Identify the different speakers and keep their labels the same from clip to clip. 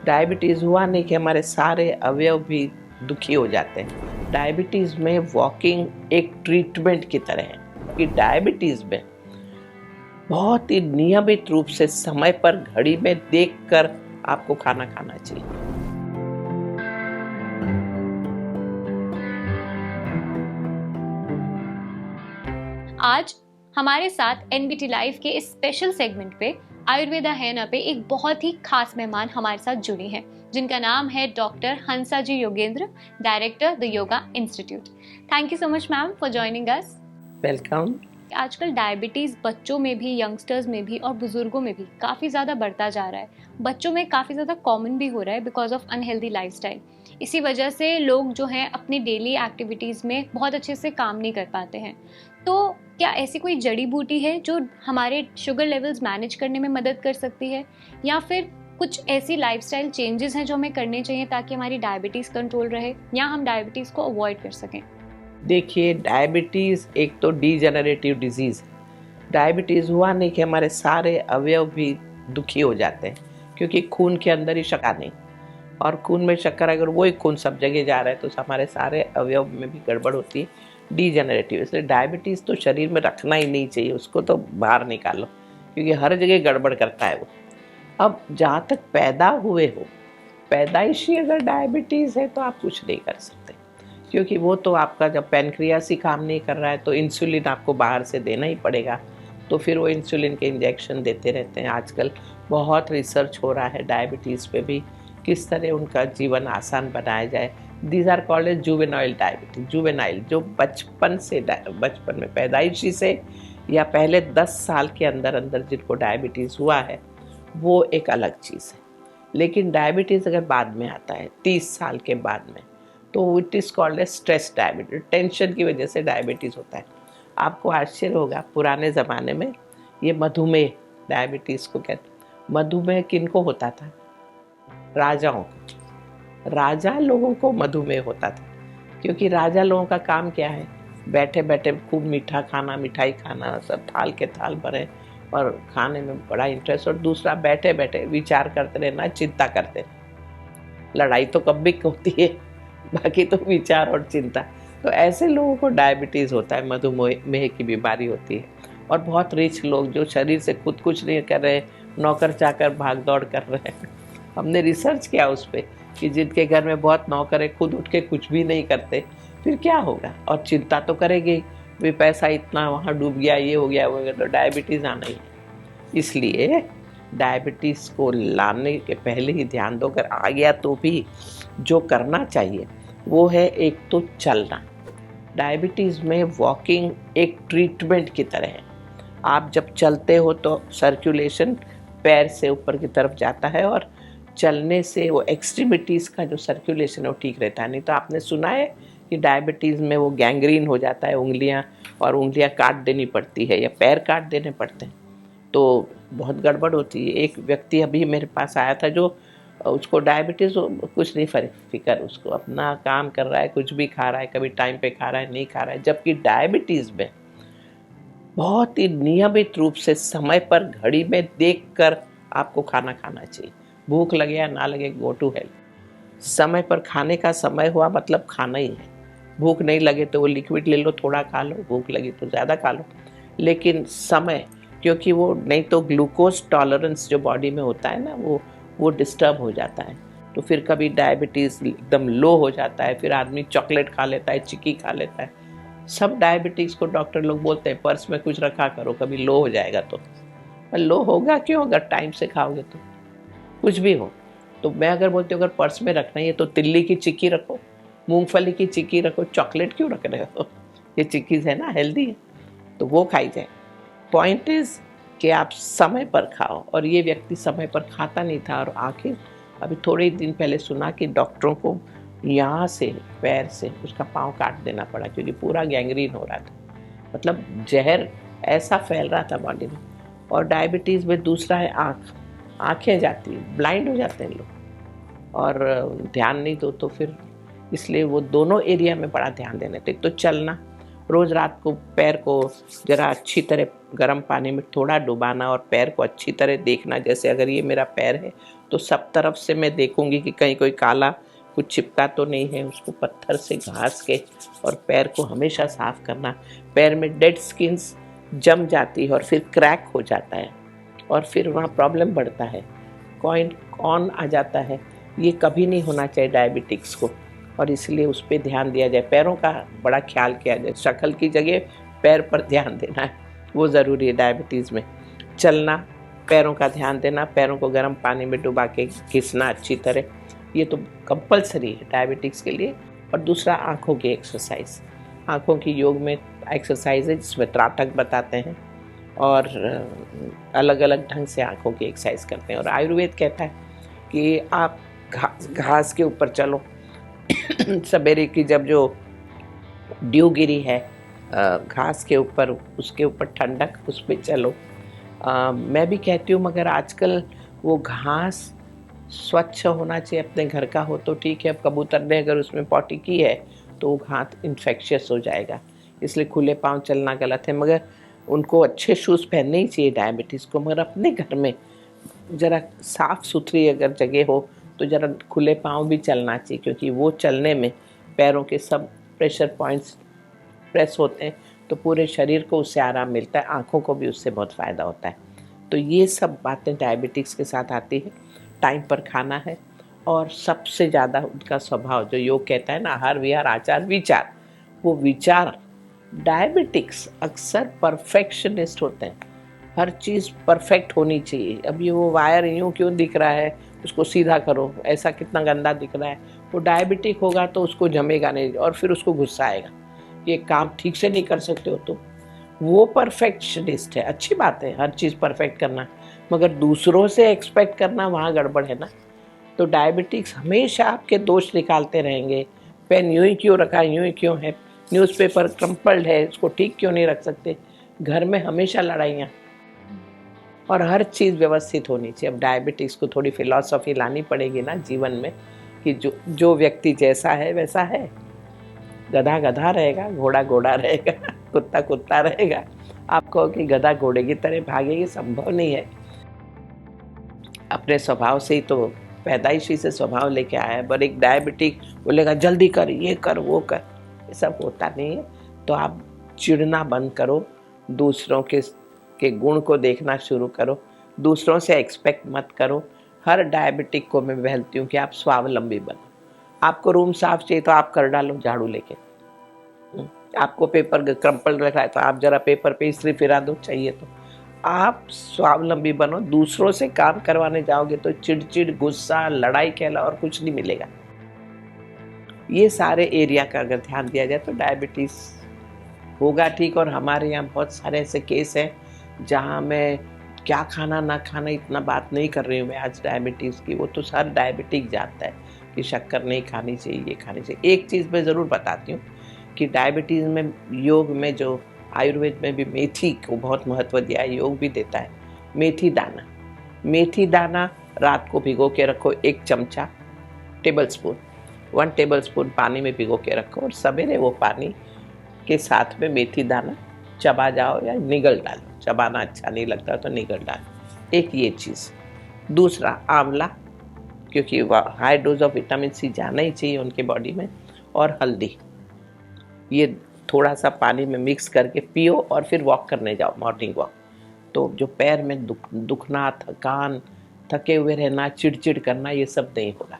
Speaker 1: Diabetes हुआ नहीं कि हमारे सारे अवयव भी दुखी हो जाते हैं। डायबिटीज़ में वॉकिंग एक ट्रीटमेंट की तरह है कि डायबिटीज़ में बहुत ही नियमित रूप से समय पर घड़ी में देखकर आपको खाना खाना चाहिए।
Speaker 2: आज हमारे साथ एनबीटी लाइव के इस स्पेशल सेगमेंट पे आयुर्वेदा है ना पे एक बहुत ही खास मेहमान हमारे साथ जुड़ी हैं, जिनका नाम है doctor Hansa ji Yogendra, director the Yoga Institute. Thank you so much ma'am for joining us.
Speaker 1: Welcome.
Speaker 2: आजकल डायबिटीज़ बच्चों में भी, यंगस्टर्स में भी और बुजुर्गों में भी काफ़ी ज़्यादा बढ़ता जा रहा है। बच्चों में काफ़ी ज़्यादा कॉमन भी हो रहा है बिकॉज ऑफ अनहेल्दी लाइफस्टाइल। इसी वजह से लोग जो हैं अपनी डेली एक्टिविटीज़ में बहुत अच्छे से काम नहीं कर पाते हैं। तो क्या ऐसी कोई जड़ी बूटी है जो हमारे शुगर लेवल्स मैनेज करने में मदद कर सकती है, या फिर कुछ ऐसी लाइफस्टाइल चेंजेस हैं जो हमें करने चाहिए ताकि हमारी डायबिटीज़ कंट्रोल रहे या हम डायबिटीज़ को अवॉइड कर सकें?
Speaker 1: देखिए, डायबिटीज़ एक तो डीजेनरेटिव डिजीज़ है। डायबिटीज़ हुआ नहीं कि हमारे सारे अवयव भी दुखी हो जाते हैं, क्योंकि खून के अंदर ही शक्कर नहीं, और खून में शक्कर अगर वही खून सब जगह जा रहा है तो हमारे सारे अवयव में भी गड़बड़ होती है, डीजेनरेटिव। इसलिए डायबिटीज़ तो शरीर में रखना ही नहीं चाहिए, उसको तो बाहर निकालो, क्योंकि हर जगह गड़बड़ करता है वो। अब जहाँ तक पैदा हुए हो, पैदाइशी अगर डायबिटीज़ है तो आप कुछ नहीं कर सकते, क्योंकि वो तो आपका जब पैनक्रियास ही काम नहीं कर रहा है तो इंसुलिन आपको बाहर से देना ही पड़ेगा। तो फिर वो इंसुलिन के इंजेक्शन देते रहते हैं। आजकल बहुत रिसर्च हो रहा है डायबिटीज़ पे भी, किस तरह उनका जीवन आसान बनाया जाए। These are called as juvenile diabetes. Juvenile जो बचपन में पैदाइशी से या पहले 10 साल के अंदर अंदर जिनको डायबिटीज़ हुआ है, वो एक अलग चीज़ है। लेकिन डायबिटीज़ अगर बाद में आता है 30 साल के बाद में, तो it is called a stress diabetes. Tension की वजह से डायबिटीज़ होता है। आपको आश्चर्य होगा, पुराने ज़माने में ये मधुमेह डायबिटीज़ को कहते हैं। मधुमेह किनको होता था? राजाओं को। राजा लोगों को मधुमेह होता था, क्योंकि राजा लोगों का काम क्या है? बैठे बैठे खूब मीठा खाना, मिठाई खाना, सब थाल के थाल भरे और खाने में बड़ा इंटरेस्ट, और दूसरा बैठे बैठे विचार करते रहना, चिंता करते रहना। लड़ाई तो कब भी होती है, बाकी तो विचार और चिंता। तो ऐसे लोगों को डायबिटीज़ होता है, मधुमेह की बीमारी होती है। और बहुत रिच लोग जो शरीर से खुद कुछ नहीं कर रहे, नौकर चाकर भाग दौड़ कर रहे हैं। हमने रिसर्च किया उस पर कि जिनके घर में बहुत नौकर है, खुद उठ के कुछ भी नहीं करते, फिर क्या होगा? और चिंता तो करेंगे भी, पैसा इतना वहाँ डूब गया, ये हो गया, वो हो गया, तो डायबिटीज़ आना ही है। इसलिए डायबिटीज़ को लाने के पहले ही ध्यान दो। अगर आ गया तो भी जो करना चाहिए वो है एक तो चलना। डायबिटीज़ में वॉकिंग एक ट्रीटमेंट की तरह है। आप जब चलते हो तो सर्कुलेशन पैर से ऊपर की तरफ जाता है, और चलने से वो एक्सट्रीमिटीज़ का जो सर्कुलेशन है वो ठीक रहता है। नहीं तो आपने सुना है कि डायबिटीज़ में वो गैंग्रीन हो जाता है, उंगलियां काट देनी पड़ती है या पैर काट देने पड़ते हैं, तो बहुत गड़बड़ होती है। एक व्यक्ति अभी मेरे पास आया था जो उसको डायबिटीज़, कुछ नहीं फिक्र, उसको अपना काम कर रहा है, कुछ भी खा रहा है, कभी टाइम पे खा रहा है, नहीं खा रहा है, जबकि डायबिटीज़ में बहुत ही नियमित रूप से समय पर घड़ी में देखकर आपको खाना खाना चाहिए। भूख लगे या ना लगे, गो टू हेल्थ। समय पर खाने का समय हुआ मतलब खाना ही है। भूख नहीं लगे तो वो लिक्विड ले लो, थोड़ा खा लो, भूख लगी तो ज़्यादा खा लो, लेकिन समय, क्योंकि वो नहीं तो ग्लूकोज टॉलरेंस जो बॉडी में होता है ना, वो डिस्टर्ब हो जाता है। तो फिर कभी डायबिटीज़ एकदम लो हो जाता है, फिर आदमी चॉकलेट खा लेता है, चिक्की खा लेता है। सब डायबिटीज़ को डॉक्टर लोग बोलते हैं पर्स में कुछ रखा करो, कभी लो हो जाएगा तो। पर लो होगा क्यों? अगर टाइम से खाओगे तो। कुछ भी हो, तो मैं अगर बोलती हूँ अगर पर्स में रखना ही है तो तिल्ली की चिक्की रखो, मूंगफली की चिक्की रखो, चॉकलेट क्यों रख रहे हो? ये चिक्कीज़ है ना, हेल्दी है, तो वो खाई जाए। पॉइंट इज़ कि आप समय पर खाओ। और ये व्यक्ति समय पर खाता नहीं था, और आखिर अभी थोड़े ही दिन पहले सुना कि डॉक्टरों को यहाँ से, पैर से उसका पाँव काट देना पड़ा, क्योंकि पूरा गैंग्रीन हो रहा था। मतलब जहर ऐसा फैल रहा था बॉडी में। और डायबिटीज़ में दूसरा है आँख, आँखें जाती हैं, ब्लाइंड हो जाते हैं लोग, और ध्यान नहीं दो तो फिर, इसलिए वो दोनों एरिया में बड़ा ध्यान देना चाहिए। एक तो चलना, रोज़ रात को पैर को ज़रा अच्छी तरह गर्म पानी में थोड़ा डुबाना, और पैर को अच्छी तरह देखना, जैसे अगर ये मेरा पैर है तो सब तरफ से मैं देखूंगी कि कहीं कोई काला कुछ चिपका तो नहीं है, उसको पत्थर से घास के और पैर को हमेशा साफ करना। पैर में डेड स्किन्स जम जाती है और फिर क्रैक हो जाता है और फिर वहाँ प्रॉब्लम बढ़ता है, कौन आ जाता है। ये कभी नहीं होना चाहिए डायबिटिक्स को, और इसलिए उस पर ध्यान दिया जाए। पैरों का बड़ा ख्याल किया जाए, शक्ल की जगह पैर पर ध्यान देना है, वो ज़रूरी है डायबिटीज़ में। चलना, पैरों का ध्यान देना, पैरों को गर्म पानी में डुबा के घिसना अच्छी तरह, ये तो कंपलसरी है डायबिटिक्स के लिए। और दूसरा आँखों की एक्सरसाइज, आँखों की योग में एक्सरसाइज है जिसमें त्राटक बताते हैं और अलग अलग ढंग से आँखों की एक्सरसाइज करते हैं। और आयुर्वेद कहता है कि आप घास के ऊपर चलो सवेरे की जब जो ड्यू गिरी है घास के ऊपर, उसके ऊपर ठंडक, उस पर चलो। मैं भी कहती हूँ, मगर आजकल वो घास स्वच्छ होना चाहिए, अपने घर का हो तो ठीक है। अब कबूतर ने अगर उसमें पॉटी की है तो वो घास इन्फेक्शियस हो जाएगा, इसलिए खुले पांव चलना गलत है। मगर उनको अच्छे शूज़ पहनने ही चाहिए डायबिटीज़ को, मगर अपने घर में ज़रा साफ़ सुथरी अगर जगह हो तो ज़रा खुले पांव भी चलना चाहिए, क्योंकि वो चलने में पैरों के सब प्रेशर पॉइंट्स प्रेस होते हैं तो पूरे शरीर को उससे आराम मिलता है, आँखों को भी उससे बहुत फ़ायदा होता है। तो ये सब बातें डायबिटिक्स के साथ आती है। टाइम पर खाना है, और सबसे ज़्यादा उनका स्वभाव, जो योग कहता है ना, आहार विहार आचार विचार, वो विचार। डायबिटिक्स अक्सर परफेक्शनिस्ट होते हैं, हर चीज़ परफेक्ट होनी चाहिए। अब ये वो वायर यूँ क्यों दिख रहा है, उसको सीधा करो, ऐसा कितना गंदा दिख रहा है। वो डायबिटिक होगा तो उसको जमेगा नहीं और फिर उसको गुस्सा आएगा, ये काम ठीक से नहीं कर सकते हो तुम। वो परफेक्शनिस्ट है, अच्छी बात है हर चीज़ परफेक्ट करना, मगर दूसरों से एक्सपेक्ट करना, वहाँ गड़बड़ है ना। तो डायबिटिक्स हमेशा आपके दोष निकालते रहेंगे। पेन यूँ ही क्यों रखा, यूँ ही क्यों है, न्यूज़पेपर क्रम्पल्ड है, इसको ठीक क्यों नहीं रख सकते। घर में हमेशा लड़ाइयाँ, और हर चीज़ व्यवस्थित होनी चाहिए। अब डायबिटिक्स को थोड़ी फिलॉसफी लानी पड़ेगी ना जीवन में, कि जो व्यक्ति जैसा है वैसा है। गधा गधा रहेगा, घोड़ा घोड़ा रहेगा, कुत्ता कुत्ता रहेगा। आप कहो कि गधा घोड़े की तरह भागेगी, संभव नहीं है। अपने स्वभाव से ही तो पैदाइशी से स्वभाव लेके आया है। पर एक डायबिटिक बोलेगा जल्दी कर, ये कर, वो कर, ये सब होता नहीं है। तो आप चिढ़ना बंद करो, दूसरों के गुण को देखना शुरू करो, दूसरों से एक्सपेक्ट मत करो। हर डायबिटिक को मैं बोलती हूँ कि आप स्वावलंबी बनो। आपको रूम साफ चाहिए तो आप कर डालो झाड़ू लेके, आपको पेपर क्रम्पल रखा है तो आप जरा पेपर पे इस्त्री फिरा दो, चाहिए तो। आप स्वावलंबी बनो। दूसरों से काम करवाने जाओगे तो चिड़चिड़, गुस्सा, लड़ाई के अलावा और कुछ नहीं मिलेगा। ये सारे एरिया का अगर ध्यान दिया जाए तो डायबिटीज़ होगा ठीक। और हमारे यहाँ बहुत सारे ऐसे केस हैं जहाँ मैं क्या खाना ना खाना इतना बात नहीं कर रही हूँ मैं आज डायबिटीज़ की, वो तो हर डायबिटिक जानता है कि शक्कर नहीं खानी चाहिए, ये खानी चाहिए। एक चीज़ मैं ज़रूर बताती हूँ कि डायबिटीज़ में योग में जो आयुर्वेद में भी मेथी को बहुत महत्व दिया है, योग भी देता है। मेथी दाना रात को भिगो के रखो, 1 चमचा, 1 टेबल स्पून पानी में भिगो के रखो, और सवेरे वो पानी के साथ में मेथी दाना चबा जाओ या निगल डालो। चबाना अच्छा नहीं लगता तो निगल डालो। एक ये चीज़। दूसरा आंवला, क्योंकि high dose of vitamin C जाना ही चाहिए उनके बॉडी में, और हल्दी, ये थोड़ा सा पानी में मिक्स करके पियो और फिर वॉक करने जाओ, मॉर्निंग वॉक। तो जो पैर में दुखना, थकान, थके हुए रहना, चिड़चिड़ करना, ये सब नहीं होगा,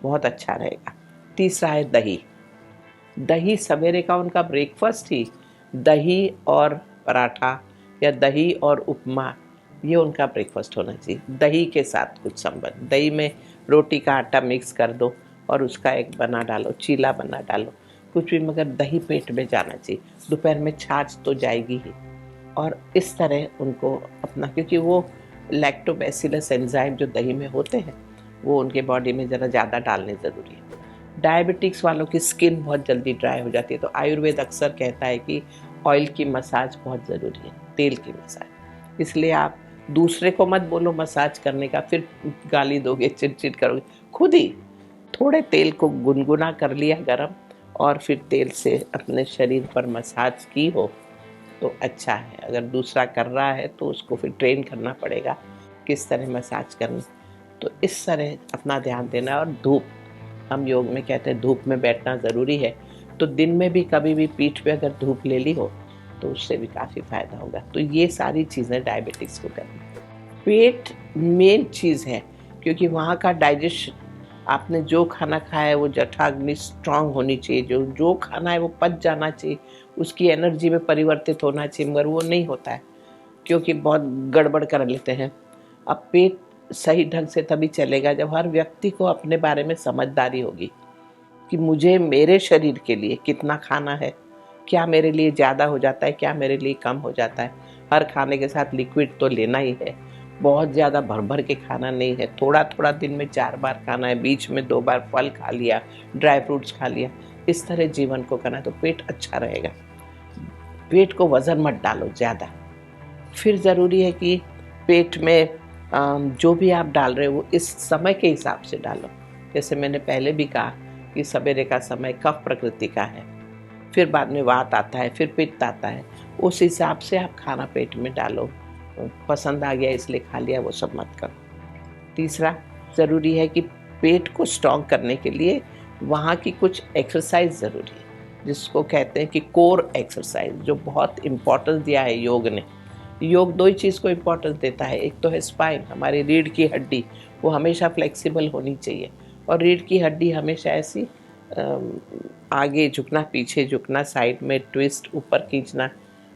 Speaker 1: बहुत अच्छा रहेगा। तीसरा है दही। दही सवेरे का उनका ब्रेकफास्ट ही दही और पराठा या दही और उपमा, ये उनका ब्रेकफास्ट होना चाहिए। दही के साथ कुछ संबंध, दही में रोटी का आटा मिक्स कर दो और उसका एक बना डालो, चीला बना डालो, कुछ भी, मगर दही पेट में जाना चाहिए। दोपहर में छाछ तो जाएगी ही। और इस तरह उनको अपना, क्योंकि वो लैक्टोबैसिलस एंजाइम जो दही में होते हैं वो उनके बॉडी में ज़रा ज़्यादा डालने ज़रूरी है। डायबिटिक्स वालों की स्किन बहुत जल्दी ड्राई हो जाती है, तो आयुर्वेद अक्सर कहता है कि ऑयल की मसाज बहुत ज़रूरी है, तेल की मसाज। इसलिए आप दूसरे को मत बोलो मसाज करने का, फिर गाली दोगे, चिड़चिड़ करोगे। खुद ही थोड़े तेल को गुनगुना कर लिया गरम, और फिर तेल से अपने शरीर पर मसाज की हो तो अच्छा है। अगर दूसरा कर रहा है तो उसको फिर ट्रेन करना पड़ेगा किस तरह मसाज करनी। तो इस तरह अपना ध्यान देना। और धूप, हम योग में कहते हैं धूप में बैठना ज़रूरी है, तो दिन में भी कभी भी पीठ पे अगर धूप ले ली हो तो उससे भी काफ़ी फ़ायदा होगा। तो ये सारी चीज़ें डायबिटिक्स को करनी। पेट मेन चीज़ है, क्योंकि वहाँ का डाइजेशन, आपने जो खाना खाया है वो जठराग्नि स्ट्रांग होनी चाहिए, जो खाना है वो पच जाना चाहिए, उसकी एनर्जी में परिवर्तित होना चाहिए, मगर वो नहीं होता है क्योंकि बहुत गड़बड़ कर लेते हैं। अब पेट सही ढंग से तभी चलेगा जब हर व्यक्ति को अपने बारे में समझदारी होगी कि मुझे मेरे शरीर के लिए कितना खाना है, क्या मेरे लिए ज़्यादा हो जाता है, क्या मेरे लिए कम हो जाता है। हर खाने के साथ लिक्विड तो लेना ही है, बहुत ज़्यादा भर भर के खाना नहीं है, थोड़ा थोड़ा दिन में 4 बार खाना है, बीच में 2 बार फल खा लिया, ड्राई फ्रूट्स खा लिया, इस तरह जीवन को करना है तो पेट अच्छा रहेगा। पेट को वज़न मत डालो ज़्यादा। फिर ज़रूरी है कि पेट में जो भी आप डाल रहे हो वो इस समय के हिसाब से डालो। जैसे मैंने पहले भी कहा कि सवेरे का समय कफ प्रकृति का है, फिर बाद में वात आता है, फिर पित्त आता है, उस हिसाब से आप खाना पेट में डालो। पसंद आ गया इसलिए खा लिया, वो सब मत करो। तीसरा ज़रूरी है कि पेट को स्ट्रॉन्ग करने के लिए वहाँ की कुछ एक्सरसाइज ज़रूरी है, जिसको कहते हैं कि कोर एक्सरसाइज, जो बहुत इम्पोर्टेंस दिया है योग ने। योग 2 ही चीज़ को इम्पोर्टेंस देता है, एक तो है स्पाइन, हमारी रीढ़ की हड्डी, वो हमेशा फ्लेक्सिबल होनी चाहिए, और रीढ़ की हड्डी हमेशा ऐसी आगे झुकना, पीछे झुकना, साइड में ट्विस्ट, ऊपर खींचना,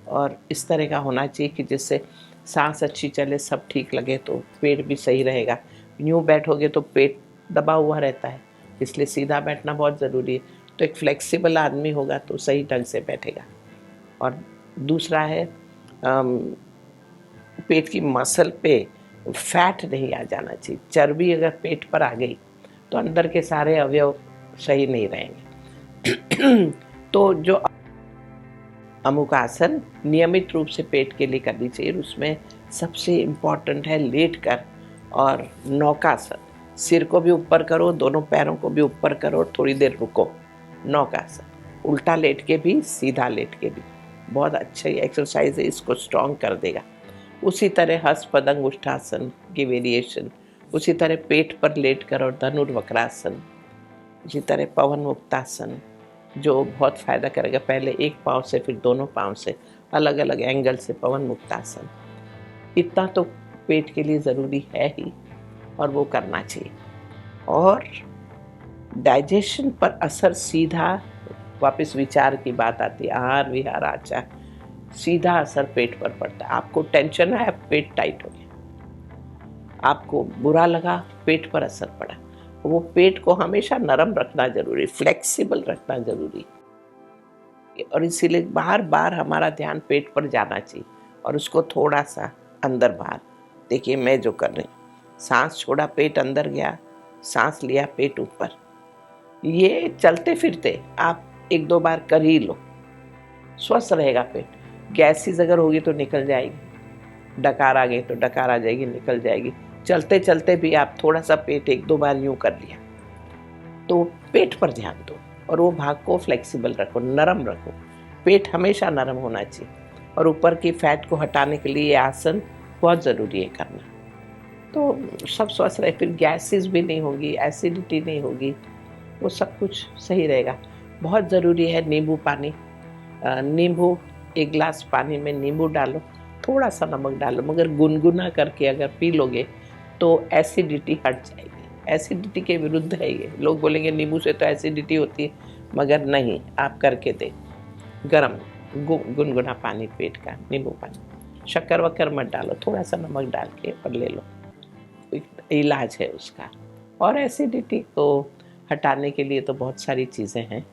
Speaker 1: और इस तरह का होना चाहिए कि जिससे सांस अच्छी चले, सब ठीक लगे, तो पेट भी सही रहेगा। यूँ बैठोगे तो पेट दबा हुआ रहता है, इसलिए सीधा बैठना बहुत ज़रूरी है। तो एक फ्लेक्सिबल आदमी होगा तो सही ढंग से बैठेगा। और दूसरा है पेट की मसल पे फैट नहीं आ जाना चाहिए। चर्बी अगर पेट पर आ गई तो अंदर के सारे अवयव सही नहीं रहेंगे। तो जो अमुक आसन नियमित रूप से पेट के लिए करनी चाहिए, उसमें सबसे इम्पॉर्टेंट है लेटकर और नौकासन। सिर को भी ऊपर करो, दोनों पैरों को भी ऊपर करो, थोड़ी देर रुको। नौकासन उल्टा लेट के भी, सीधा लेट के भी, बहुत अच्छी एक्सरसाइज है, इसको स्ट्रॉन्ग कर देगा। उसी तरह हस्त पदंग उष्ठासन की वेरिएशन, उसी तरह पेट पर लेट कर और धनुर्वक्रासन, उसी तरह पवन मुक्तासन, जो बहुत फ़ायदा करेगा। पहले एक पाँव से, फिर दोनों पाँव से, अलग अलग एंगल से पवन मुक्तासन। इतना तो पेट के लिए ज़रूरी है ही, और वो करना चाहिए। और डाइजेशन पर असर सीधा, वापस विचार की बात आती है, आहार विहार आचार, सीधा असर पेट पर पड़ता है। आपको टेंशन है, पेट टाइट हो गया, आपको बुरा लगा, पेट पर असर पड़ा। वो पेट को हमेशा नरम रखना जरूरी, फ्लेक्सिबल रखना जरूरी, और इसीलिए बार बार हमारा ध्यान पेट पर जाना चाहिए, और उसको थोड़ा सा अंदर बाहर। देखिए मैं जो कर रही हूँ, सांस छोड़ा, पेट अंदर गया, सांस लिया, पेट ऊपर। ये चलते फिरते आप 1-2 बार कर ही लो, स्वस्थ रहेगा पेट। गैसेस अगर होगी तो निकल जाएगी, डकार आ गई तो डकार आ जाएगी, निकल जाएगी। चलते चलते भी आप थोड़ा सा पेट 1-2 बार यूं कर लिया, तो पेट पर ध्यान दो, और वो भाग को फ्लेक्सिबल रखो, नरम रखो। पेट हमेशा नरम होना चाहिए, और ऊपर की फैट को हटाने के लिए ये आसन बहुत ज़रूरी है करना। तो सब स्वस्थ रहे, फिर गैसेस भी नहीं होगी, एसिडिटी नहीं होगी, वो सब कुछ सही रहेगा। बहुत ज़रूरी है नींबू पानी। नींबू, 1 गिलास पानी में नींबू डालो, थोड़ा सा नमक डालो, मगर गुनगुना करके अगर पी लोगे तो एसिडिटी हट जाएगी। एसिडिटी के विरुद्ध है ये। लोग बोलेंगे नींबू से तो एसिडिटी होती है, मगर नहीं, आप करके दें। गरम गुनगुना पानी, पेट का नींबू पानी, शक्कर वक्कर मत डालो, थोड़ा सा नमक डाल के और ले लो, इलाज है उसका। और एसिडिटी को हटाने के लिए तो बहुत सारी चीज़ें हैं।